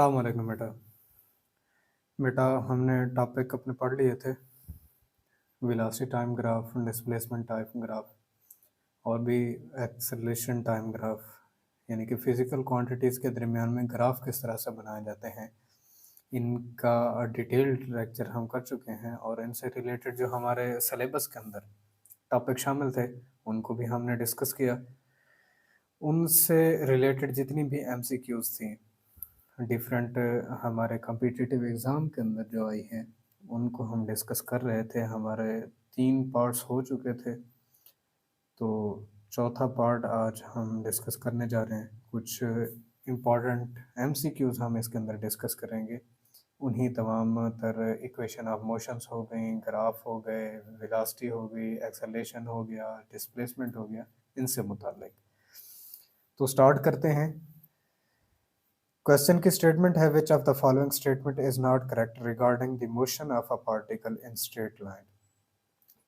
अस्सलाम वालेकुम बेटा। बेटा हमने टॉपिक अपने पढ़ लिए थे, velocity time graph, displacement time graph और भी एक्सेलरेशन टाइम ग्राफ, यानी कि फिज़िकल क्वांटिटीज़ के दरमियान में ग्राफ किस तरह से बनाए जाते हैं। इनका डिटेल्ड लेक्चर हम कर चुके हैं और इनसे रिलेटेड जो हमारे सिलेबस के अंदर टॉपिक शामिल थे उनको भी हमने डिस्कस किया। उनसे रिलेटेड जितनी भी एमसीक्यूज़ थी डिफरेंट हमारे कॉम्पिटिटिव एग्ज़ाम के अंदर जो आई हैं उनको हम डिस्कस कर रहे थे। हमारे 3 पार्ट्स हो चुके थे, तो चौथा पार्ट आज हम डिस्कस करने जा रहे हैं। कुछ इम्पॉर्टेंट एमसीक्यूज़ हम इसके अंदर डिस्कस करेंगे। उन्हीं तमाम तर इक्वेशन ऑफ मोशंस हो गई, ग्राफ हो गए, वेलोसिटी हो गई, एक्सेलरेशन हो गया, डिस्प्लेसमेंट हो गया, इनसे मुताल्लिक। तो स्टार्ट करते हैं। क्वेश्चन की स्टेटमेंट है which of the following statement is not correct regarding the motion of a particle in straight line.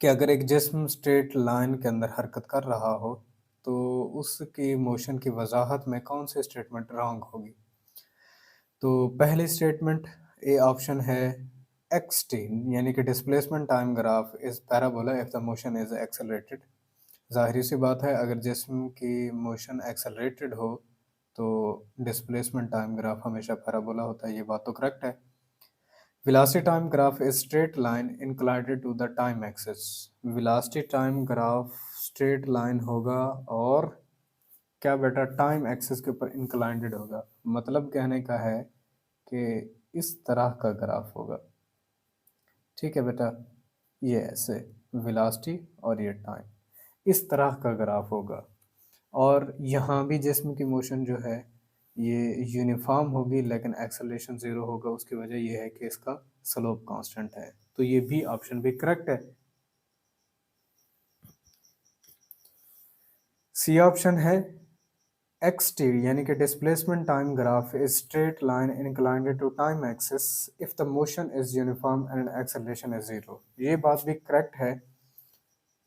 कि अगर एक जिस्म स्ट्रेट लाइन के अंदर हरकत कर रहा हो तो उसकी मोशन की वजाहत में कौन सी स्टेटमेंट रॉन्ग होगी। तो पहली स्टेटमेंट ए ऑप्शन है एक्स टी, यानी कि displacement time graph is parabola if the motion is accelerated. ज़ाहिर सी बात है, अगर जिस्म की मोशन एक्सेलरेटेड हो तो डिस्प्लेसमेंट टाइम ग्राफ हमेशा पैराबोला होता है, ये बात तो करेक्ट है। Velocity time graph is straight line inclined to the time axis. Velocity time graph straight line होगा और क्या बेटा, टाइम एक्सिस के ऊपर इंक्लाइंड होगा। मतलब कहने का है कि इस तरह का ग्राफ होगा। ठीक है बेटा, ये ऐसे वेलोसिटी और ये टाइम इस तरह का ग्राफ होगा। और यहाँ भी जिस्म की मोशन जो है ये यूनिफॉर्म होगी, लेकिन एक्सेलरेशन ज़ीरो होगा। उसकी वजह ये है कि इसका स्लोप कांस्टेंट है। तो ये भी ऑप्शन भी करेक्ट है। सी ऑप्शन है एक्स टी, यानी कि displacement time graph is straight line inclined to time axis if the motion is uniform and acceleration is zero. ये बात भी करेक्ट है।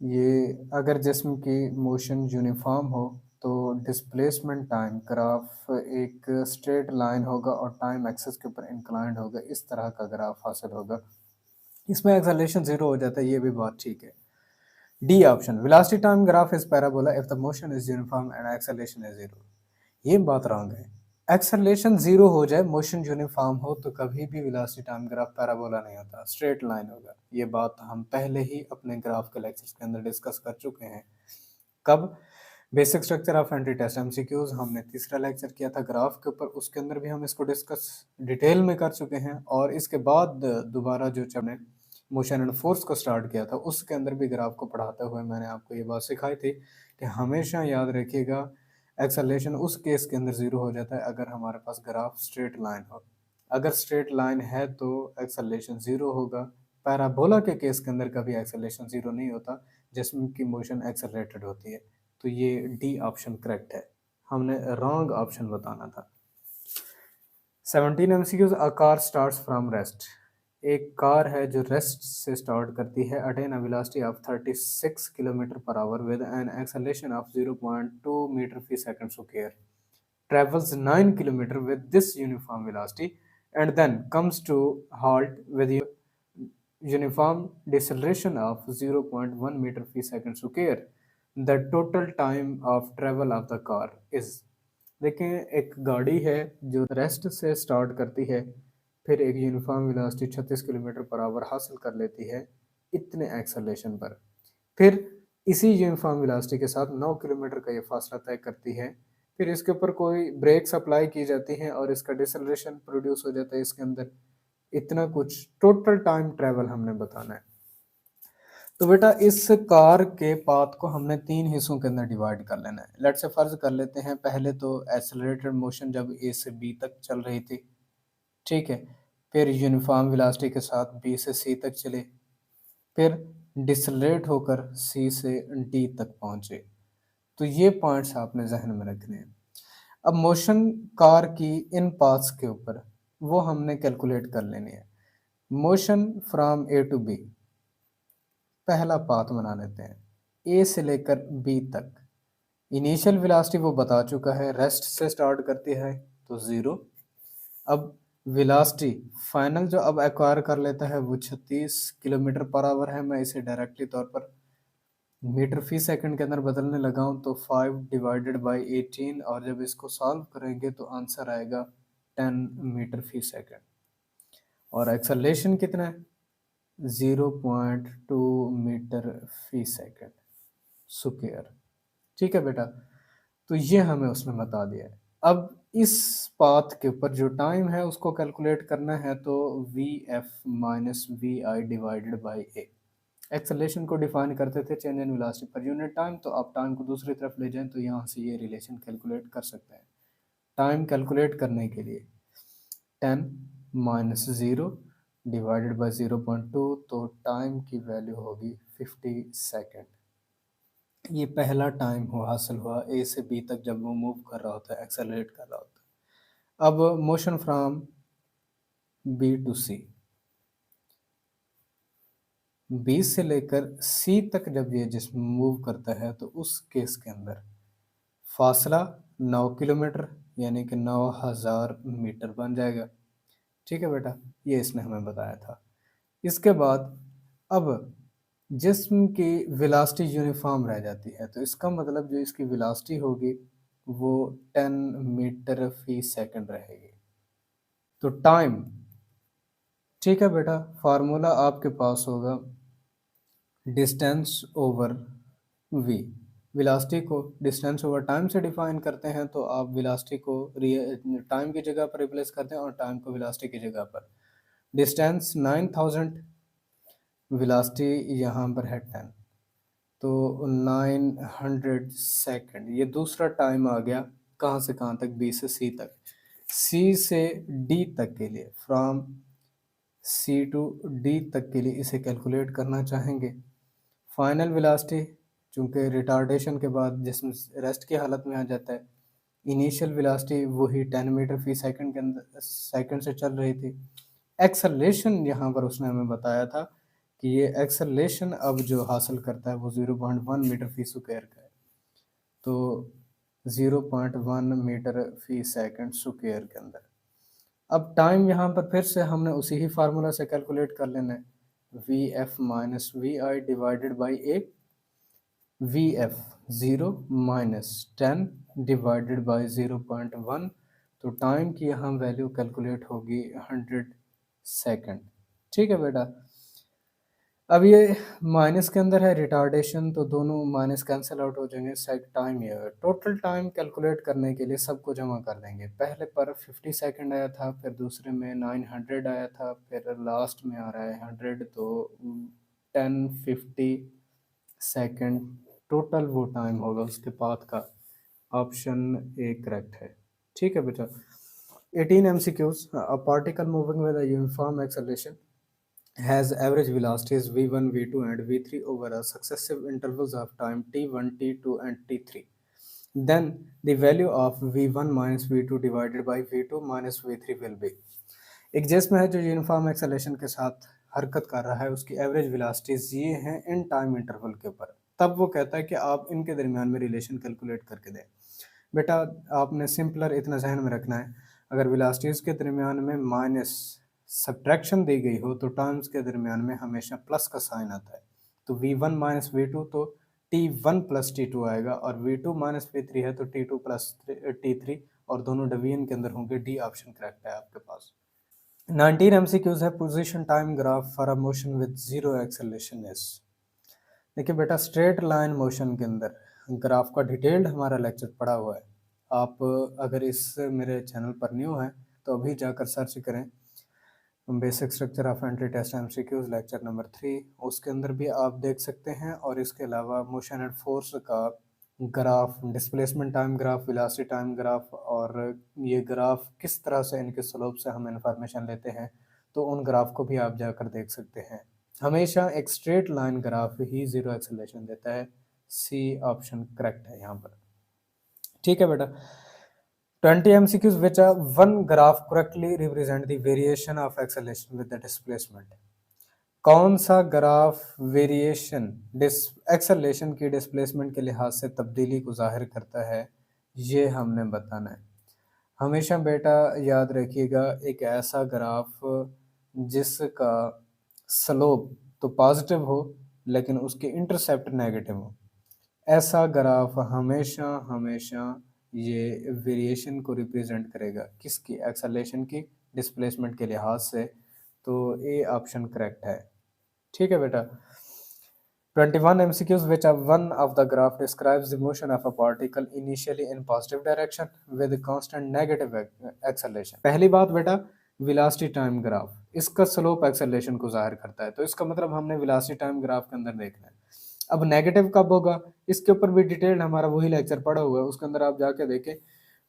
ये अगर जिस्म की मोशन यूनिफॉर्म हो तो डिस्प्लेसमेंट टाइम ग्राफ एक स्ट्रेट लाइन होगा और टाइम एक्सिस के ऊपर इंक्लाइंड होगा, इस तरह का ग्राफ हासिल होगा। इसमें एक्सेलरेशन ज़ीरो हो जाता है, ये भी बात ठीक है। D option velocity time graph is parabola if the motion is uniform and acceleration is zero, ये बात रॉन्ग है। एक्सेलरेशन ज़ीरो हो जाए, मोशन यूनिफॉर्म हो, तो कभी भी वेलोसिटी टाइम ग्राफ पैराबोला नहीं होता, स्ट्रेट लाइन होगा। ये बात हम पहले ही अपने ग्राफ के लेक्चर्स के अंदर डिस्कस कर चुके हैं। कब? Basic structure of entry test MCQs हमने तीसरा लेक्चर किया था ग्राफ के ऊपर, उसके अंदर भी हम इसको डिस्कस डिटेल में कर चुके हैं। और इसके बाद दोबारा जो हमने मोशन एंड फोर्स को स्टार्ट किया था उसके अंदर भी ग्राफ को पढ़ाते हुए मैंने आपको ये बात सिखाई थी कि हमेशा याद रखिएगा एक्सेलरेशन उस केस के अंदर ज़ीरो हो जाता है अगर हमारे पास ग्राफ स्ट्रेट लाइन हो। अगर स्ट्रेट लाइन है तो एक्सेलरेशन ज़ीरो होगा। पैराबोला के केस के अंदर कभी एक्सेलरेशन ज़ीरो नहीं होता, जिसमें की मोशन एक्सेलरेटेड होती है। तो ये डी ऑप्शन करेक्ट है, हमने रॉन्ग ऑप्शन बताना था। 17 MCQs. A car starts from rest. एक कार है जो रेस्ट से स्टार्ट करती है, attain a velocity of 36 kilometer per hour with an acceleration of 0.2 meter फी second square, travels 9 kilometer with this uniform velocity and then comes to halt with uniform deceleration of 0.1 meter per second square. The total time of travel of the car is। देखें, एक गाड़ी है जो rest से start करती है, फिर एक uniform velocity 36 kilometer per our हासिल कर लेती है इतने एक्सेलरेशन पर, फिर इसी यूनिफॉर्म वेलोसिटी के साथ 9 किलोमीटर का ये फासला तय करती है, फिर इसके ऊपर कोई ब्रेक्स अप्लाई की जाती हैं और इसका डिसेलरेशन प्रोड्यूस हो जाता है इसके अंदर। इतना कुछ टोटल टाइम ट्रेवल हमने बताना है। तो बेटा इस कार के पाथ को हमने 3 हिस्सों के अंदर डिवाइड कर लेना है। लेट्स से फर्ज कर लेते हैं पहले तो एक्सेलरेटेड मोशन जब ए से बी तक चल रही थी, ठीक है, फिर यूनिफॉर्म वेलोसिटी के साथ बी से सी तक चले, फिर डिसलेट होकर सी से डी तक पहुंचे। तो ये पॉइंट्स आपने जहन में रखने हैं। अब मोशन कार की इन पाथ्स के ऊपर वो हमने कैलकुलेट कर लेनी है। Motion from A to B, पहला पाथ बना लेते हैं ए से लेकर बी तक। इनिशियल वेलोसिटी वो बता चुका है, रेस्ट से स्टार्ट करती है तो ज़ीरो, अब वेलोसिटी फाइनल जो अब एक्वायर कर लेता है वो 36 किलोमीटर पर आवर है। मैं इसे डायरेक्टली तौर पर मीटर फी सेकंड के अंदर बदलने लगा हूँ, तो 5 डिवाइडेड बाई 18, और जब इसको सॉल्व करेंगे तो आंसर आएगा 10 मीटर फी सेकंड। और एक्सेलरेशन कितना है? 0.2 मीटर फी सेकंड स्क्वायर। ठीक है बेटा, तो ये हमें उसने बता दिया है। अब इस पाथ के ऊपर जो टाइम है उसको कैलकुलेट करना है, तो v f minus v i divided by a. Acceleration को डिफाइन करते थे change in velocity per unit time, तो आप टाइम को दूसरी तरफ ले जाएं तो यहाँ से ये रिलेशन कैलकुलेट कर सकते हैं। टाइम कैलकुलेट करने के लिए 10 माइनस 0 डिवाइडेड बाई 0.2, तो टाइम की वैल्यू होगी 50 सेकेंड। ये पहला टाइम हो हासिल हुआ ए से बी तक जब वो मूव कर रहा होता है, एक्सेलरेट कर रहा होता है। अब motion from B to C, B से लेकर सी तक जब ये जिसम मूव करता है तो उस केस के अंदर फासला 9 किलोमीटर यानी कि 9000 मीटर बन जाएगा। ठीक है बेटा, ये इसने हमें बताया था। इसके बाद अब जिस्म की वेलोसिटी यूनिफॉर्म रह जाती है, तो इसका मतलब जो इसकी वेलोसिटी होगी वो 10 मीटर फी सेकंड रहेगी। तो टाइम, ठीक है बेटा, फार्मूला आपके पास होगा डिस्टेंस ओवर वी। वेलोसिटी को डिस्टेंस ओवर टाइम से डिफाइन करते हैं, तो आप वेलोसिटी को टाइम की जगह पर रिप्लेस करते हैं और टाइम को वेलोसिटी की जगह पर। डिस्टेंस 9000, वेलोसिटी यहाँ पर है 10, तो 900 सेकंड। ये दूसरा टाइम आ गया कहाँ से कहाँ तक? बी से सी तक। सी से डी तक के लिए, फ्रॉम सी टू डी तक के लिए इसे कैलकुलेट करना चाहेंगे। फाइनल वेलोसिटी चूंकि रिटार्डेशन के बाद जिसमें रेस्ट की हालत में आ जाता है, इनिशियल वेलोसिटी वही 10 मीटर फी सेकंड के अंदर सेकंड से चल रही थी। एक्सेलरेशन यहाँ पर उसने हमें बताया था कि ये एक्सेलरेशन अब जो हासिल करता है वो 0.1 मीटर फी स्क्वायर का है, तो 0.1 मीटर फी सेकंड स्क्वायर के अंदर। अब टाइम यहाँ पर फिर से हमने उसी ही फार्मूला से कैलकुलेट कर लेना है, v f minus v i divided by a. V f 0 minus 10 divided by 0.1, तो टाइम की यहाँ वैल्यू कैलकुलेट होगी 100 सेकंड। ठीक है बेटा, अब ये माइनस के अंदर है रिटार्डेशन, तो दोनों माइनस कैंसिल आउट हो जाएंगे। सेक टाइम ये है। टोटल टाइम कैलकुलेट करने के लिए सबको जमा कर देंगे। पहले पर 50 सेकंड आया था, फिर दूसरे में 900 आया था, फिर लास्ट में आ रहा है 100, तो 1050 सेकंड टोटल वो टाइम होगा उसके पाथ का। ऑप्शन ए करेक्ट है। ठीक है बेटा। 18 MCQs। A particle moving with a uniform acceleration has average velocities v1, v2 and v3 over a successive intervals of time t1, t2 and t3. Then the value of v1 minus v2 divided by v2 minus v3 will be। एक जिस्म है जो uniform acceleration के साथ हरकत कर रहा है, उसकी एवरेज वेलोसिटीज ये हैं इन टाइम इंटरवल के ऊपर। तब वो कहता है कि आप इनके दरमियान में रिलेशन कैलकुलेट करके दें। बेटा आपने सिंपलर इतना जहन में रखना है, अगर वेलोसिटीज के दरमियान में माइनस सब्ट्रैक्शन दी गई हो तो टर्म्स के दरमियान में हमेशा प्लस का साइन आता है। तो v1 माइनस वी2 तो t1 प्लस t2 आएगा, और v2 माइनस v3 है तो t2 प्लस t3, और दोनों डिवीजन के अंदर होंगे। डी ऑप्शन करेक्ट है आपके पास। 19 MCQs है। Position time graph for a motion with zero acceleration is. देखिए बेटा, स्ट्रेट लाइन मोशन के अंदर ग्राफ का डिटेल्ड हमारा लेक्चर पड़ा हुआ है। आप अगर इस मेरे चैनल पर न्यू हैं तो अभी जाकर सर्च करें basic structure of entry test MCQs lecture number 3, उसके अंदर भी आप देख सकते हैं। और इसके अलावा मोशन एंड फोर्स का graph, displacement time graph, velocity time graph, और ये ग्राफ किस तरह से इनके स्लोप से हम इंफॉर्मेशन लेते हैं, तो उन ग्राफ को भी आप जाकर देख सकते हैं। हमेशा एक स्ट्रेट लाइन ग्राफ ही जीरो एक्सेलरेशन देता है। सी ऑप्शन करेक्ट है यहाँ पर। ठीक है बेटा। 20 MCQs which are one graph correctly represent the variation of acceleration with the displacement। कौन सा ग्राफ वेरिएशन एक्सेलरेशन की डिस्प्लेसमेंट के लिहाज से तब्दीली को जाहिर करता है, ये हमने बताना है। हमेशा बेटा याद रखिएगा, एक ऐसा ग्राफ जिसका स्लोप तो पॉजिटिव हो लेकिन उसके इंटरसेप्ट नेगेटिव हो, ऐसा ग्राफ हमेशा हमेशा ये वेरिएशन को रिप्रेजेंट करेगा, किसकी, एक्सेलरेशन की, डिस्प्लेसमेंट के लिहाज से। तो ए ऑप्शन करेक्ट है। ठीक है बेटा। 21 MCQs which are one of the graph describes the motion of a particle initially in positive direction with constant negative acceleration। पहली बात बेटा, वेलोसिटी टाइम ग्राफ, इसका स्लोप एक्सेलरेशन को जाहिर करता है, तो इसका मतलब हमने वेलोसिटी टाइम ग्राफ के अंदर देखना है। अब नेगेटिव कब होगा, इसके ऊपर भी डिटेल्ड हमारा वही लेक्चर पड़ा हुआ है, उसके अंदर आप जाके देखें।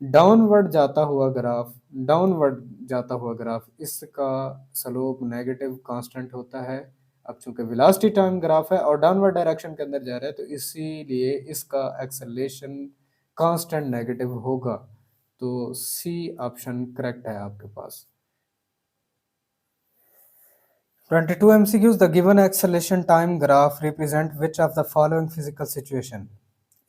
डाउनवर्ड जाता हुआ ग्राफ, डाउनवर्ड जाता हुआ ग्राफ, इसका स्लोप नेगेटिव कांस्टेंट होता है। अब चूंकि वेलोसिटी टाइम ग्राफ है और डाउनवर्ड डायरेक्शन के अंदर जा रहा है, तो इसीलिए इसका एक्सेलरेशन कांस्टेंट नेगेटिव होगा। तो सी ऑप्शन करेक्ट है आपके पास। 22 MCQs the given acceleration time graph represent which of the following physical situation।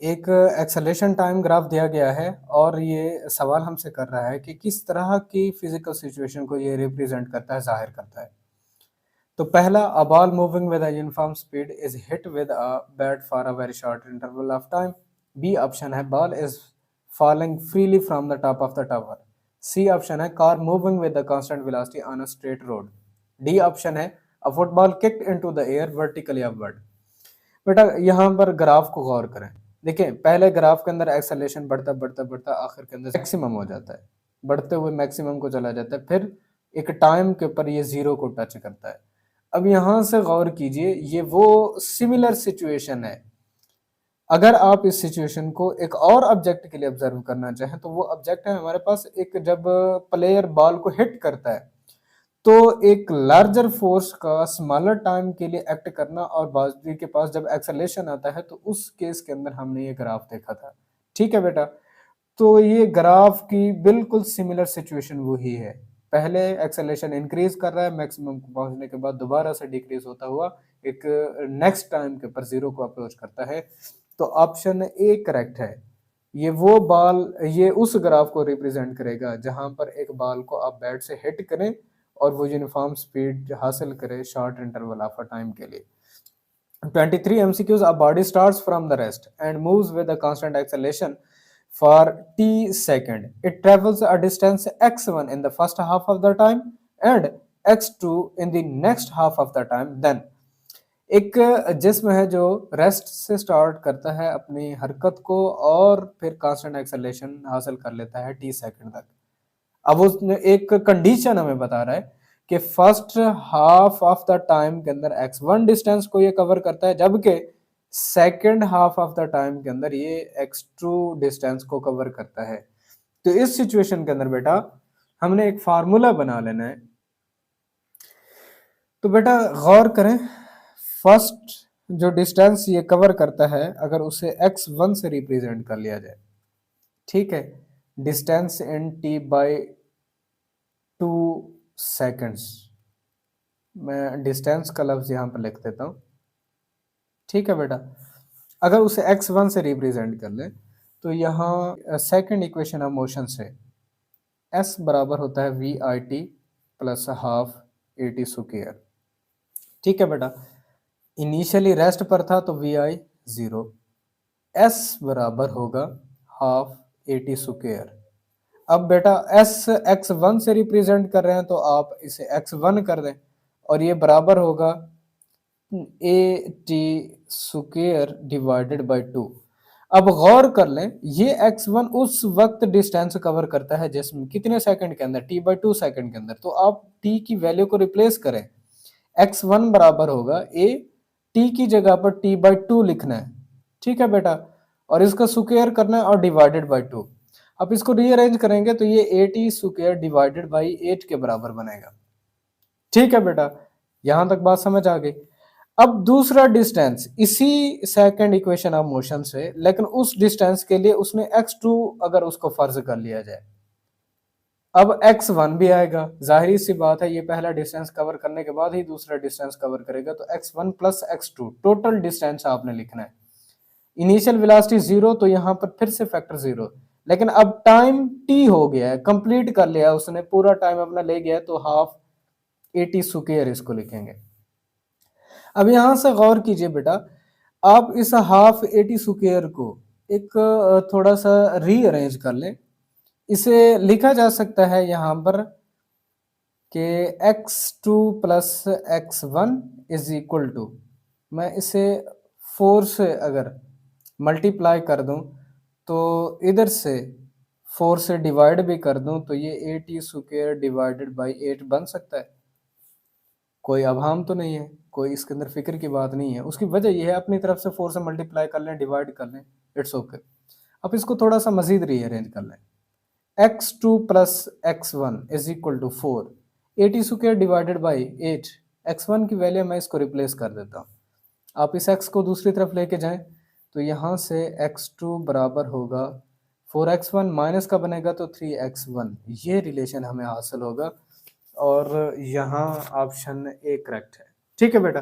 एक एक्सेलरेशन टाइम ग्राफ दिया गया है और ये सवाल हमसे कर रहा है कि किस तरह की फिजिकल सिचुएशन को ये रिप्रेजेंट करता है, जाहिर करता है। तो पहला, a ball moving with a uniform speed is hit with a bat for a very short interval of time. B option है, ball is falling freely from the top of the tower. C option है, car moving with the constant velocity on a straight road. D option है, a football kicked into the air vertically upward. बेटा यहाँ पर graph को गौर करें। देखिए पहले graph के अंदर एक्सेलरेशन बढ़ता बढ़ता बढ़ता आखिर के अंदर मैक्सिमम हो जाता है, बढ़ते हुए मैक्सिमम को चला जाता है, फिर एक टाइम के ऊपर ये जीरो को टच करता है। अब यहाँ से गौर कीजिए, ये वो सिमिलर सिचुएशन है। अगर आप इस सिचुएशन को एक और ऑब्जेक्ट के लिए ऑब्जर्व करना चाहें, तो वो ऑब्जेक्ट है हमारे पास, एक जब प्लेयर बॉल को हिट करता है तो एक लार्जर फोर्स का स्मॉलर टाइम के लिए एक्ट करना, और बाजू के पास जब एक्सेलरेशन आता है तो उस केस के अंदर हमने ये ग्राफ देखा था। ठीक है बेटा, तो ये ग्राफ की बिल्कुल सिमिलर सिचुएशन वही है। पहले एक्सेलरेशन इंक्रीज कर रहा है, मैक्सिमम को पहुंचने के बाद दोबारा से डिक्रीज होता हुआ एक नेक्स्ट टाइम के ऊपर जीरो को अप्रोच करता है। तो ऑप्शन ए करेक्ट है। ये वो बॉल, ये उस ग्राफ को रिप्रेजेंट करेगा जहां पर एक बॉल को आप बैट से हिट करें और वो यूनिफॉर्म स्पीड हासिल करे short interval of a time के लिए। 23 MCQs, a body starts from the rest and moves with a constant acceleration for t second. It travels a distance x1 in the first half of the time and x2 in the next half of the time. Then एक जिस्म है जो rest से start करता है अपनी हरकत को और फिर कांस्टेंट एक्सेलरेशन हासिल कर लेता है टी सेकंड तक। अब उसने एक कंडीशन हमें बता रहा है कि first half of the time के अंदर x1 डिस्टेंस को ये कवर करता है, जबकि second half of the time के अंदर ये x2 डिस्टेंस को कवर करता है। तो इस सिचुएशन के अंदर बेटा हमने एक फार्मूला बना लेना है। तो बेटा गौर करें, फर्स्ट जो डिस्टेंस ये कवर करता है, अगर उसे x1 से रिप्रेजेंट कर लिया जाए, ठीक है, distance in t by 2 seconds, मैं डिस्टेंस का लफ्ज यहां पर लिख देता हूं। ठीक है बेटा, अगर उसे x1 से रिप्रेजेंट कर ले तो यहाँ सेकंड इक्वेशन ऑफ मोशन से s बराबर होता है v i t plus half a t square. ठीक है बेटा, इनिशियली रेस्ट पर था तो वी आई जीरो, s बराबर होगा हाफ ए टी स्क्वायर। अब बेटा s x1 से रिप्रेजेंट कर रहे हैं तो आप इसे x1 कर दें और ये बराबर होगा ए टी स्क्वायर डिवाइडेड बाई 2। अब गौर कर लें, ये x1 उस वक्त डिस्टेंस कवर करता है जिसमें कितने सेकंड के अंदर, t बाई 2 सेकंड के अंदर। तो आप t की वैल्यू को रिप्लेस करें, x1 बराबर होगा a, t की जगह पर t बाई 2 लिखना है। ठीक है बेटा, और इसका स्क्वायर करना है और डिवाइडेड बाई 2। अब इसको रीअरेंज करेंगे तो ये ए टी स्क्वायर डिवाइडेड बाई 8 के बराबर बनेगा। ठीक है बेटा, यहां तक बात समझ आ गई। अब दूसरा डिस्टेंस इसी सेकंड इक्वेशन ऑफ मोशन से, लेकिन उस डिस्टेंस के लिए उसने x2 अगर उसको फर्ज कर लिया जाए, अब x1 भी आएगा, जाहिर सी बात है ये पहला डिस्टेंस कवर करने के बाद ही दूसरा डिस्टेंस कवर करेगा, तो x1 plus x2 total distance आपने लिखना है। इनिशियल वेलोसिटी जीरो, तो यहाँ पर फिर से फैक्टर जीरो, लेकिन अब टाइम टी हो गया है, कंप्लीट कर लिया उसने, पूरा टाइम अपना ले गया है, तो हाफ ए टी स्क्वायर इसको लिखेंगे। अब यहां से गौर कीजिए बेटा, आप इस हाफ ए टी स्क्वायर को एक थोड़ा सा रीअरेंज कर लें। इसे लिखा जा सकता है यहां पर कि x2 plus x1 is equal to, मैं इसे 4 से अगर मल्टीप्लाई कर दूं तो इधर से 4 से डिवाइड भी कर दूं तो ये ए टी स्क्वायर डिवाइडेड बाई 8 बन सकता है। कोई अभाम तो नहीं है, कोई इसके अंदर फिक्र की बात नहीं है। उसकी वजह यह है, अपनी तरफ से 4 से मल्टीप्लाई कर लें, डिवाइड कर लें, इट्स ओके। अब इसको थोड़ा सा मजीद रीअरेंज कर लें। x2 plus x1 is equal to 4, a t square divided by 8, x1 की वैल्यू मैं इसको रिप्लेस कर देता हूँ। आप इस x को दूसरी तरफ लेके जाएं तो यहाँ से x2 बराबर होगा 4x1 माइनस का बनेगा तो 3x1, ये रिलेशन हमें हासिल होगा और यहाँ ऑप्शन ए करेक्ट है। ठीक है बेटा।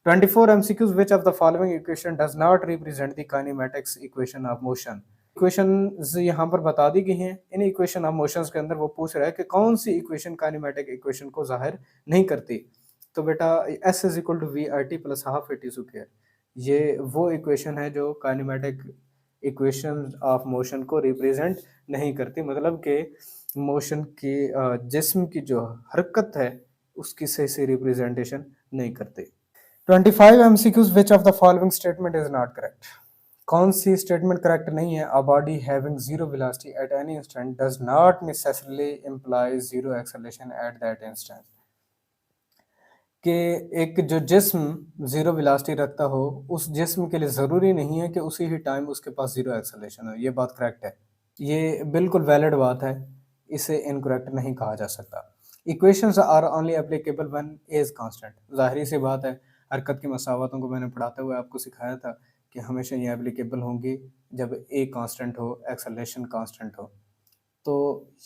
24 MCQs, which of the following equation does not represent the kinematics equation of motion? Equations यहाँ पर बता दी गई हैं। इन इक्वेशन ऑफ मोशंस के अंदर वो पूछ रहा है कि कौन सी इक्वेशन काइनेमेटिक इक्वेशन को जाहिर नहीं करती। तो बेटा S is equal to v i t plus half a t square, ये वो इक्वेशन है जो काइनेमेटिक इक्वेशन ऑफ मोशन को रिप्रेजेंट नहीं करती, मतलब कि मोशन की जिस्म की जो हरकत है उसकी सही से रिप्रेजेंटेशन नहीं करती। 25 MCQs, which of the following statement is not correct? कौन सी स्टेटमेंट करेक्ट नहीं है? A body having zero velocity at any instant does not necessarily imply zero acceleration at that instant. कि एक जो जिस्म जीरो वेलोसिटी रखता हो, उस जिस्म के लिए ज़रूरी नहीं है कि उसी ही टाइम उसके पास जीरो एक्सेलरेशन हो। ये बात करेक्ट है, ये बिल्कुल वैलिड बात है, इसे इनकरेक्ट नहीं कहा जा सकता। Equations are only applicable when a is constant, जाहिर सी बात है, हरकत की मसावतों को मैंने पढ़ाते हुए आपको सिखाया था कि हमेशा ये एप्लीकेबल होंगी जब ए कांस्टेंट हो, एक्सेलरेशन कांस्टेंट हो। तो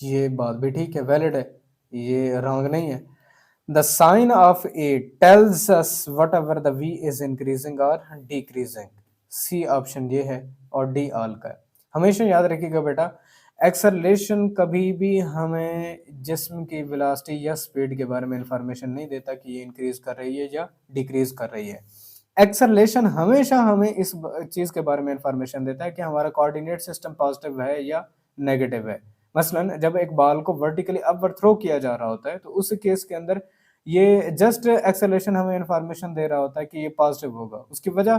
ये बात भी ठीक है, वैलिड है, ये रॉन्ग नहीं है। The sign of a tells us whatever the v is increasing और डिक्रीजिंग। सी ऑप्शन ये है और डी ऑल का है। हमेशा याद रखिएगा बेटा, एक्सेलरेशन कभी भी हमें जिस्म की वेलोसिटी या स्पीड के बारे में इंफॉर्मेशन नहीं देता कि ये इंक्रीज कर रही है या डिक्रीज कर रही है। एक्सेलरेशन हमेशा हमें इस चीज के बारे में इंफॉर्मेशन देता है कि हमारा कोऑर्डिनेट सिस्टम पॉजिटिव है या नेगेटिव है। मसलन जब एक बॉल को वर्टिकली अपवर्ड थ्रो किया जा रहा होता है तो उस केस के अंदर ये जस्ट एक्सेलरेशन हमें इंफॉर्मेशन दे रहा होता है कि ये पॉजिटिव होगा। उसकी वजह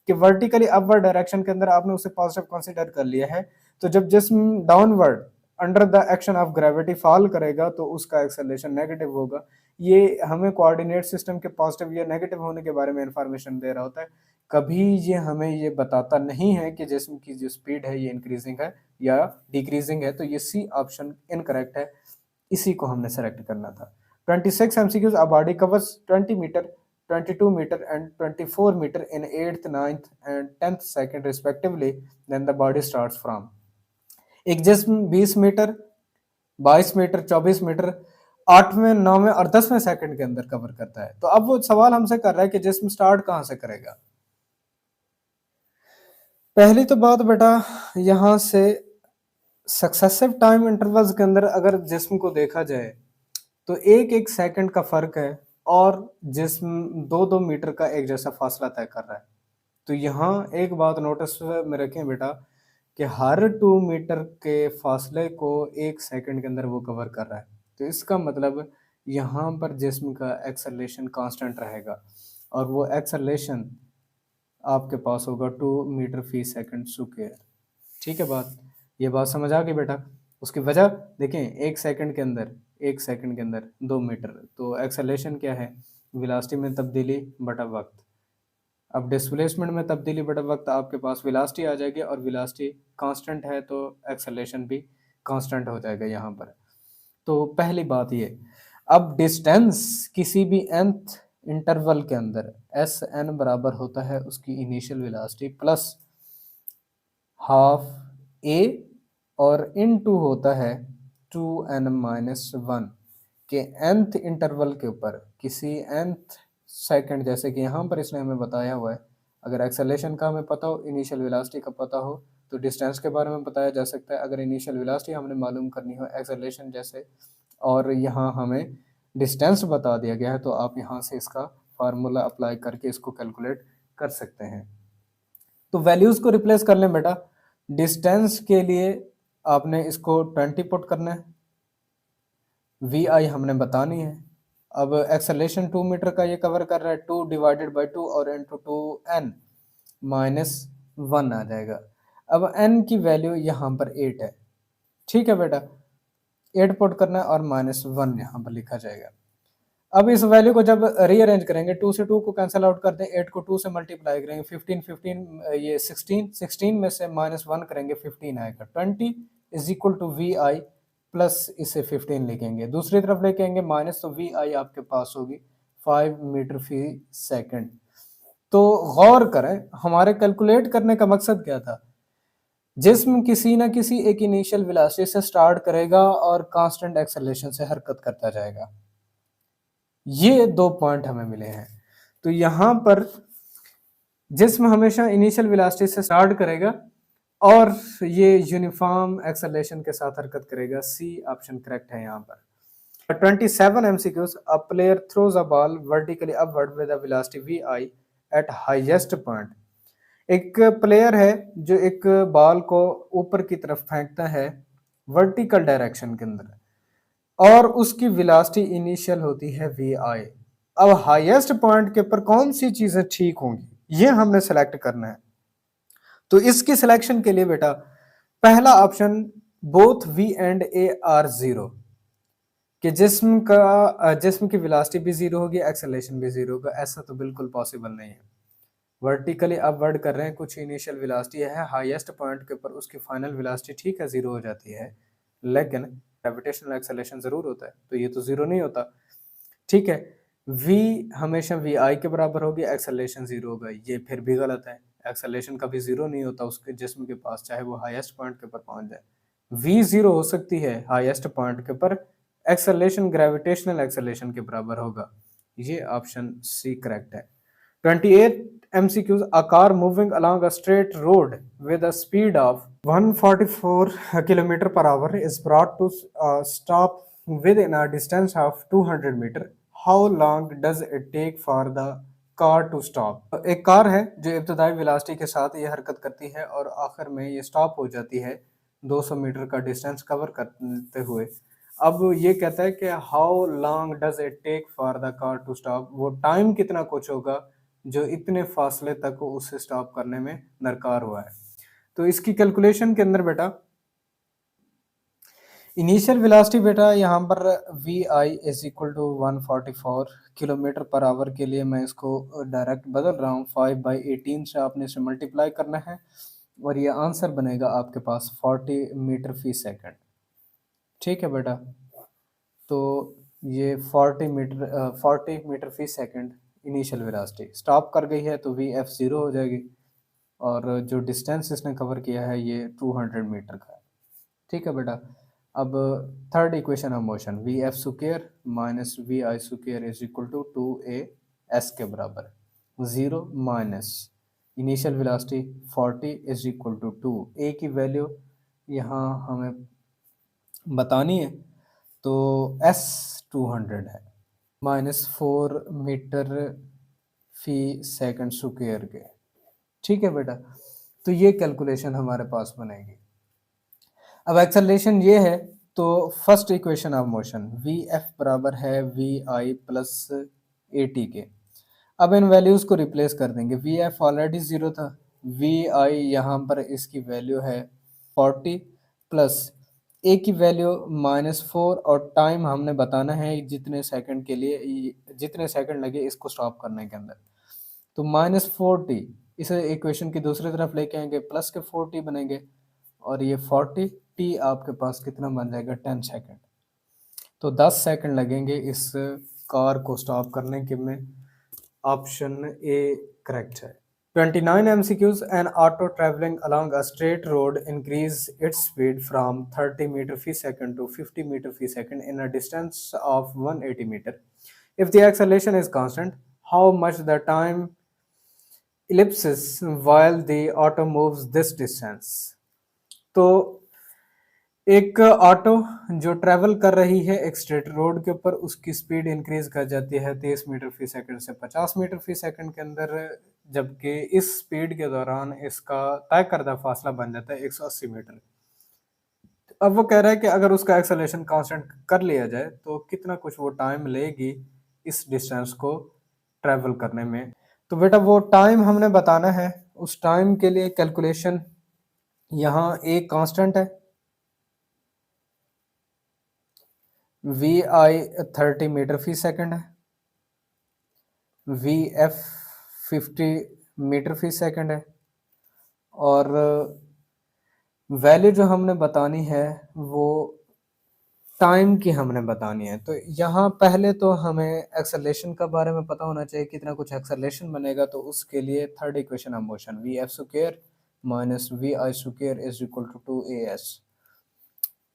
कि वर्टिकली अपवर्ड डायरेक्शन के अंदर आपने उसे पॉजिटिव कंसीडर कर लिया है, तो जब जिस्म downward under the action of gravity fall करेगा तो उसका एक्सेलरेशन नेगेटिव होगा। ये हमें कोऑर्डिनेट सिस्टम के पॉजिटिव या नेगेटिव होने के बारे में इंफॉर्मेशन दे रहा होता है, कभी ये हमें ये बताता नहीं है कि जिस्म की जो स्पीड है ये इंक्रीजिंग है या डिक्रीजिंग है। तो ये सी ऑप्शन इनकरेक्ट है, इसी को हमने सेलेक्ट करना था। 26 MCQs, a body covers 20 meter, 22 meter and 24 meter in 8th, 9th and 10th second respectively, then the body starts from। एक जिस्म 20 मीटर, 22 मीटर, 24 मीटर 8वें, 9वें और 10वें सेकंड के अंदर कवर करता है। तो अब वो सवाल हमसे कर रहा है कि जिस्म स्टार्ट कहां से करेगा। पहली तो बात बेटा, यहां से सक्सेसिव टाइम इंटरवल्स के अंदर अगर जिस्म को देखा जाए तो एक एक सेकंड का फर्क है और जिस्म 2-2 मीटर का एक जैसा फासला तय कर रहा है। तो यहाँ एक बात नोटिस में रखें बेटा कि हर 2 मीटर के फासले को एक सेकंड के अंदर वो कवर कर रहा है। तो इसका मतलब यहाँ पर जिस्म का एक्सेलरेशन कांस्टेंट रहेगा और वो एक्सेलरेशन आपके पास होगा 2 मीटर फी सेकंड स्क्वायर। ठीक है बात, ये बात समझ आ गई बेटा। उसकी वजह देखें, एक सेकंड के अंदर 2 मीटर, तो एक्सेलरेशन क्या है, वेलोसिटी में तब्दीली बटा वक्त। अब डिस्प्लेसमेंट में तब्दीली बटा वक्त आपके पास वेलोसिटी आ जाएगी और वेलोसिटी कांस्टेंट है तो एक्सेलरेशन भी कांस्टेंट हो जाएगा यहाँ पर। तो पहली बात ये। अब डिस्टेंस किसी भी nth इंटरवल के अंदर एस एन बराबर होता है उसकी इनिशियल वेलोसिटी प्लस हाफ ए और इन टू होता है 2n-1 के nth इंटरवल के ऊपर किसी nth सेकंड, जैसे कि यहाँ पर इसने हमें बताया हुआ है अगर एक्सेलरेशन का हमें पता हो, इनिशियल वेलोसिटी का पता हो, तो डिस्टेंस के बारे में बताया जा सकता है। अगर इनिशियल वेलोसिटी हमने मालूम करनी हो एक्सेलरेशन जैसे, और यहाँ हमें डिस्टेंस बता दिया गया है, तो आप यहाँ से इसका फार्मूला अप्लाई करके इसको कैलकुलेट कर सकते हैं। तो वैल्यूज को रिप्लेस कर लें बेटा। डिस्टेंस के लिए आपने इसको 20 पुट करना है, वी आई हमने बतानी है। अब एक्सेलरेशन 2 मीटर का ये कवर कर रहा है, 2 डिवाइडेड बाई 2 और इंटू 2n माइनस 1 आ जाएगा। अब n की वैल्यू यहाँ पर 8 है, ठीक है बेटा, 8 पुट करना है और -1 यहाँ पर लिखा जाएगा। अब इस वैल्यू को जब रीअरेंज करेंगे, 2 से 2 को कैंसिल आउट कर दें, 8 को 2 से मल्टीप्लाई करेंगे, 15 ये 16 में से -1 करेंगे, 15 आएगा। 20 is equal to v i plus इसे 15 लिखेंगे, दूसरी तरफ लेके आएंगे माइनस, तो वी आई आपके पास होगी 5 मीटर फी सेकंड। तो गौर करें, हमारे कैलकुलेट करने का मकसद क्या था। जिस्म किसी ना किसी एक इनिशियल वेलोसिटी से स्टार्ट करेगा और कांस्टेंट एक्सेलरेशन से हरकत करता जाएगा। ये 2 पॉइंट हमें मिले हैं। तो यहां पर जिस्म हमेशा इनिशियल वेलोसिटी से स्टार्ट करेगा और ये यूनिफॉर्म एक्सेलरेशन के साथ हरकत करेगा। सी ऑप्शन करेक्ट है यहाँ पर। 27 MCQs, a player throws a ball vertically upward with a velocity vi at highest point। एक प्लेयर है जो एक बॉल को ऊपर की तरफ फेंकता है वर्टिकल डायरेक्शन के अंदर, और उसकी वेलोसिटी इनिशियल होती है वी आई। अब हाईएस्ट पॉइंट के ऊपर कौन सी चीजें ठीक होंगी, ये हमने सेलेक्ट करना है। तो इसकी सिलेक्शन के लिए बेटा पहला option, both v and a are zero, कि जिस्म की वेलोसिटी भी जीरो होगी, एक्सेलरेशन भी जीरो होगा। ऐसा तो बिल्कुल पॉसिबल नहीं है। वर्टिकली अपवर्ड कर रहे हैं, कुछ इनिशियल वेलोसिटी है, हाईएस्ट पॉइंट के ऊपर उसकी फाइनल वेलोसिटी ठीक है जीरो हो जाती है, लेकिन ग्रेविटेशनल एक्सेलरेशन जरूर होता है, तो ये तो जीरो नहीं होता, ठीक है। v हमेशा वी आई के बराबर होगी, एक्सेलरेशन जीरो होगा, ये फिर भी गलत है। एक्सेलरेशन कभी जीरो नहीं होता उसके जिस्म के पास, चाहे वो हाईएस्ट पॉइंट के ऊपर पहुंच जाए। v जीरो हो सकती है हाईएस्ट पॉइंट के ऊपर, एक्सेलरेशन ग्रेविटेशनल एक्सेलरेशन के बराबर होगा। ये ऑप्शन सी करेक्ट है। 28 MCQs, a car moving along a straight road with a speed of 144 km per hour is brought to stop within a distance of 200 meter. How long does it take for the car to stop? एक car है जो इब्तदाई velocity के साथ ये हरकत करती है और आखिर में ये स्टॉप हो जाती है 200 मीटर का डिस्टेंस कवर करते हुए। अब ये कहता है कि how long does it take for the car to stop, वो टाइम कितना कुछ होगा जो इतने फासले तक उसे स्टॉप करने में दरकार हुआ है। तो इसकी कैलकुलेशन के अंदर बेटा इनिशियल वेलोसिटी बेटा यहाँ पर v i is equal to 144 kilometer per hour के लिए मैं इसको डायरेक्ट बदल रहा हूँ, 5/18 से आपने इसे मल्टीप्लाई करना है और ये आंसर बनेगा आपके पास 40 मीटर फी सेकंड, ठीक है बेटा। तो ये 40 मीटर फी सेकंड इनिशियल वेलोसिटी स्टॉप कर गई है, तो वी एफ जीरो हो जाएगी, और जो डिस्टेंस इसने कवर किया है ये 200 मीटर का है, ठीक है बेटा। अब third equation of motion, v f square minus v i square is equal to 2a s के बराबर, zero minus initial velocity 40 is equal to 2, a की वैल्यू यहाँ हमें बतानी है, तो एस 200 है, -4 मीटर फी सेकंड स्क्वायर के, ठीक है बेटा। तो ये कैलकुलेशन हमारे पास बनेगी। अब एक्सेलरेशन ये है, तो first equation of motion v f बराबर है v i plus a t के। अब इन वैल्यूज को रिप्लेस कर देंगे, वी एफ ऑलरेडी जीरो था, वी आई यहाँ पर इसकी वैल्यू है 40 प्लस ए की वैल्यू -4, और टाइम हमने बताना है जितने सेकंड के लिए, जितने सेकंड लगे इसको स्टॉप करने के अंदर, तो -40 इसे इक्वेशन की दूसरी तरफ लेके आएंगे, प्लस के 40 बनेंगे, और ये 40 टी आपके पास कितना बन जाएगा 10 सेकंड। तो 10 सेकंड लगेंगे इस कार को स्टॉप करने के में, ऑप्शन ए करेक्ट है। 29 MCQs, an auto traveling along a straight road increase its speed from 30 meter fee second to 50 meter fee second in a distance of 180 meter. If the acceleration is constant, how much the time ellipses while the auto moves this distance। तो एक auto जो travel कर रही है एक straight road के ऊपर, उसकी स्पीड इंक्रीज कर जाती है 23 मीटर फी सेकंड से 50 मीटर फी सेकंड के अंदर, जबकि इस स्पीड के दौरान इसका तय करदा फासला बन जाता है 180 मीटर। अब वो कह रहा है कि अगर उसका एक्सेलरेशन कांस्टेंट कर लिया जाए तो कितना कुछ वो टाइम लेगी इस डिस्टेंस को ट्रेवल करने में। तो बेटा वो टाइम हमने बताना है, उस टाइम के लिए कैलकुलेशन, यहाँ एक कांस्टेंट है वी आई 30 मीटर फी सेकंड है, वी एफ 50 मीटर फी सेकंड है, और वैल्यू जो हमने बतानी है वो टाइम की हमने बतानी है। तो यहाँ पहले तो हमें एक्सेलरेशन का बारे में पता होना चाहिए, कितना कुछ एक्सेलरेशन बनेगा। तो उसके लिए third equation of motion v f square minus v i square is equal to 2 as।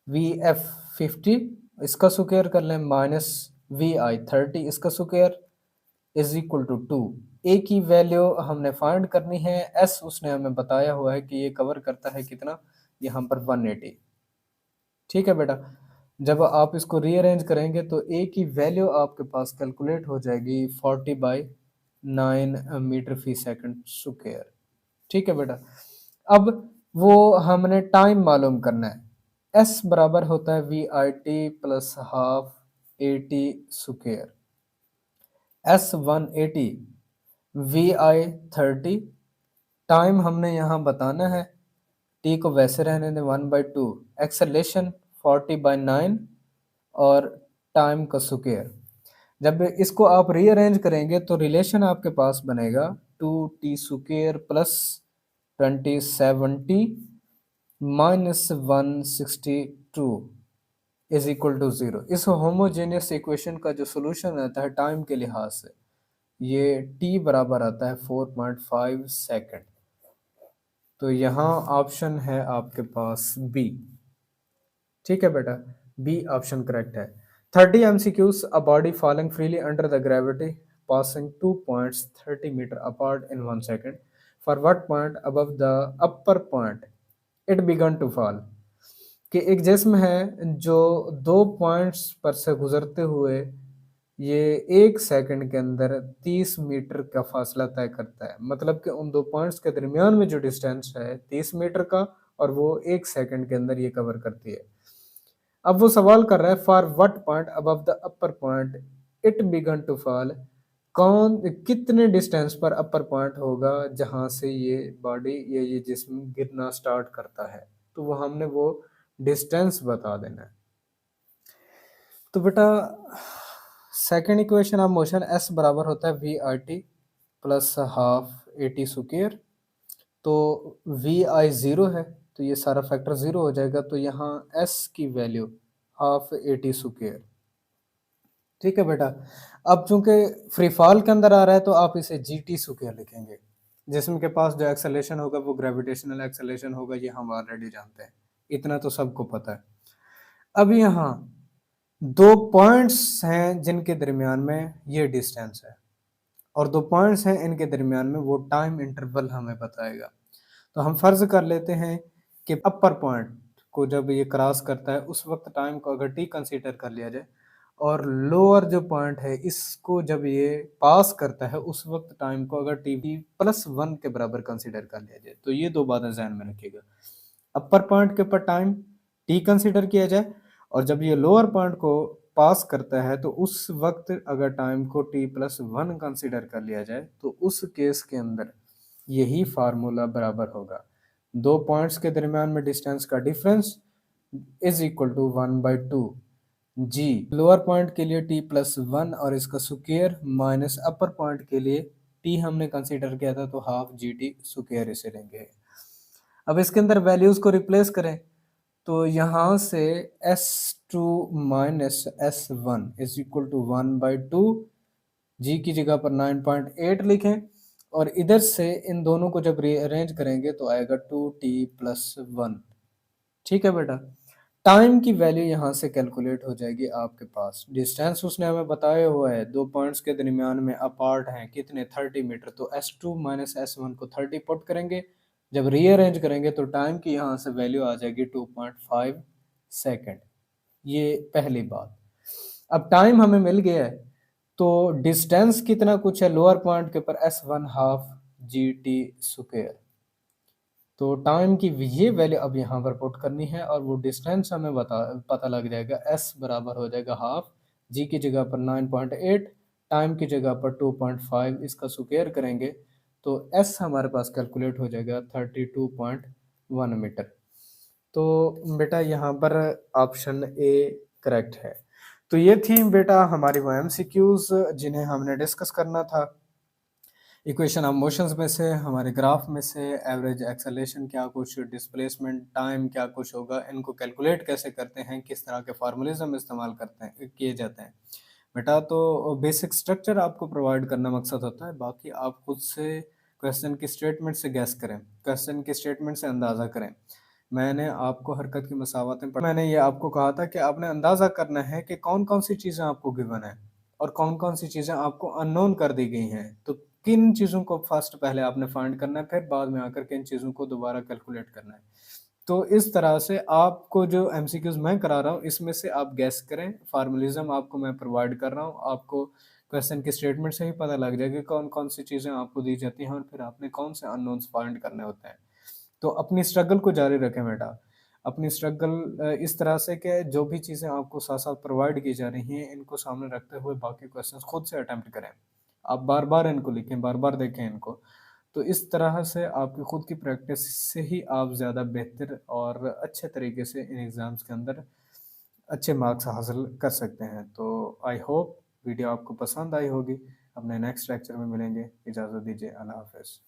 V f 50 इसका स्क्वायर कर लें माइनस वी आई 30 इसका square is equal to 2। A की वैल्यू हमने फाइंड करनी है, एस उसने हमें बताया हुआ है कि ये कवर करता है कितना, यहाँ पर 180। ठीक है बेटा, जब आप इसको रीअरेंज करेंगे तो ए की वैल्यू आपके पास कैलकुलेट हो जाएगी 40/9 मीटर फी सेकंड स्क्वायर। ठीक है बेटा, अब वो हमने टाइम मालूम करना है। एस बराबर होता है v i t plus half a t square, s 180 v i 30, time हमने यहाँ बताना है, टी को वैसे रहने दें 1/2, एक्सेलेरेशन 40/9 और टाइम का स्क्वायर। जब इसको आप रीअरेंज करेंगे तो रिलेशन आपके पास बनेगा 2t square plus 2070 minus 162 is equal to 0। इस होमोजेनियस इक्वेशन का जो सोल्यूशन रहता है टाइम के लिहाज से, ये t बराबर आता है 4.5 सेकेंड। तो यहाँ ऑप्शन है आपके पास बी। ठीक है बेटा, बी ऑप्शन करेक्ट है। 30 MCQs, a body falling freely under the gravity passing 2 points 30 meter apart in 1 second, for what point above the upper point it began to fall। कि एक जिस्म है जो 2 पॉइंट्स पर से गुजरते हुए ये 1 सेकंड के अंदर 30 मीटर का फासला तय करता है, मतलब कि उन 2 पॉइंट्स के दरमियान में जो डिस्टेंस है 30 मीटर का, और वो 1 सेकंड के अंदर ये कवर करती है। अब वो सवाल कर रहा है for what point above the upper point it began to fall, कौन कितने डिस्टेंस पर अपर पॉइंट होगा जहां से ये बॉडी या ये जिस्म गिरना स्टार्ट करता है। तो वो हमने वो डिस्टेंस बता देना है। तो बेटा second equation of motion s बराबर होता है v i t plus half a t square. तो वी आई ज़ीरो है तो ये सारा फैक्टर ज़ीरो हो जाएगा, तो यहाँ एस की value half a t square. ठीक है बेटा, अब चूंकि फ्री फॉल के अंदर आ रहा है तो आप इसे जी टी स्क्वायर लिखेंगे। जिस्म के पास जो एक्सेलरेशन होगा वो ग्रेविटेशनल एक्सेलरेशन होगा, ये हम ऑलरेडी जानते हैं, इतना तो सबको पता है। अब यहाँ 2 पॉइंट्स हैं जिनके दरमियान में ये डिस्टेंस है, और 2 पॉइंट्स हैं इनके दरमियान में वो टाइम इंटरवल हमें बताएगा। तो हम फर्ज कर लेते हैं कि अपर पॉइंट को जब ये क्रॉस करता है उस वक्त टाइम को अगर टी कंसीडर कर लिया जाए, और लोअर जो पॉइंट है इसको जब ये पास करता है उस वक्त टाइम को अगर टी प्लस 1 के बराबर कंसीडर कर लिया जाए। तो ये दो बातें ध्यान में रखिएगा, अपर पॉइंट के ऊपर टाइम टी कंसीडर किया जाए, और जब ये लोअर पॉइंट को पास करता है तो उस वक्त अगर टाइम को टी प्लस 1 कंसीडर कर लिया जाए तो उस केस के अंदर यही फार्मूला बराबर होगा 2 पॉइंट्स के दरमियान में डिस्टेंस का difference is equal to 1/2 g. Lower point के लिए टी प्लस 1 और इसका स्क्वायर माइनस अपर पॉइंट के लिए टी हमने कंसीडर किया था तो हाफ जी टी स्क्वायर इसे लेंगे। अब इसके अंदर वैल्यूज को रिप्लेस करें तो यहाँ से S2 minus S1 is equal to 1/2, G की जगह पर 9.8 लिखें, और इधर से इन दोनों को जब रीअरेंज करेंगे तो आएगा 2t प्लस 1। ठीक है बेटा, टाइम की वैल्यू यहाँ से कैलकुलेट हो जाएगी आपके पास। डिस्टेंस उसने हमें बताया हुआ है, दो पॉइंट्स के दरमियान में अपार्ट हैं कितने, 30 मीटर। तो S2 माइनस S1 को 30 पुट करेंगे, जब रीअरेंज करेंगे तो टाइम की यहाँ से वैल्यू आ जाएगी 2.5 सेकेंड। ये पहली बात। अब टाइम हमें मिल गया है, तो डिस्टेंस कितना कुछ है लोअर पॉइंट के ऊपर, S1 हाफ GT²। तो टाइम की ये वैल्यू अब यहाँ पर पुट करनी है, और वो डिस्टेंस हमें पता लग जाएगा। S बराबर हो जाएगा हाफ, जी की जगह पर 9.8, टाइम की जगह पर 2.5, इसका स्क्वायर करेंगे तो S हमारे पास कैलकुलेट हो जाएगा 32.1 मीटर। तो बेटा यहाँ पर ऑप्शन ए करेक्ट है। तो ये थी बेटा हमारी वो MCQs जिन्हें हमने डिस्कस करना था। इक्वेशन ऑफ मोशंस में से, हमारे ग्राफ में से एवरेज एक्सेलरेशन क्या कुछ, डिस्प्लेसमेंट टाइम क्या कुछ होगा, इनको कैलकुलेट कैसे करते हैं, किस तरह के फार्मूलिज्म इस्तेमाल करते हैं किए जाते हैं बेटा। तो बेसिक स्ट्रक्चर आपको प्रोवाइड करना मकसद होता है, बाकी आप खुद से क्वेश्चन की स्टेटमेंट से गैस करें, क्वेश्चन की स्टेटमेंट से अंदाज़ा करें। मैंने आपको हरकत की मसावतें मैंने ये आपको कहा था कि आपने अंदाज़ा करना है कि कौन कौन सी चीज़ें आपको गिवन है और कौन कौन सी चीज़ें आपको अननोन कर दी गई हैं। तो किन चीज़ों को फर्स्ट पहले आपने फाइंड करना है, फिर बाद में आकर किन चीज़ों को दोबारा कैलकुलेट करना है। तो इस तरह से आपको जो एमसीक्यूज मैं करा रहा हूँ इसमें से आप गैस करें, फार्मूलिज्म आपको मैं प्रोवाइड कर रहा हूँ, आपको क्वेश्चन की स्टेटमेंट से ही पता लग जाएगा कौन कौन सी चीज़ें आपको दी जाती हैं और फिर आपने कौन से अननोन्स फाइंड करने होते हैं। तो अपनी स्ट्रगल को जारी रखें बेटा, अपनी स्ट्रगल इस तरह से कि जो भी चीज़ें आपको साथ-साथ प्रोवाइड की जा रही हैं, इनको सामने रखते हुए बाकी क्वेश्चंस खुद से अटेम्प्ट करें। आप बार-बार इनको लिखें, बार-बार देखें इनको। तो इस तरह से आपकी खुद की प्रैक्टिस से ही आप ज़्यादा बेहतर और अच्छे तरीके से इन एग्ज़ाम्स के अंदर अच्छे मार्क्स हासिल कर सकते हैं। तो आई होप वीडियो आपको पसंद आई होगी। अपने नेक्स्ट लेक्चर में मिलेंगे। इजाज़त दीजिए। अल्लाह हाफ़िज़।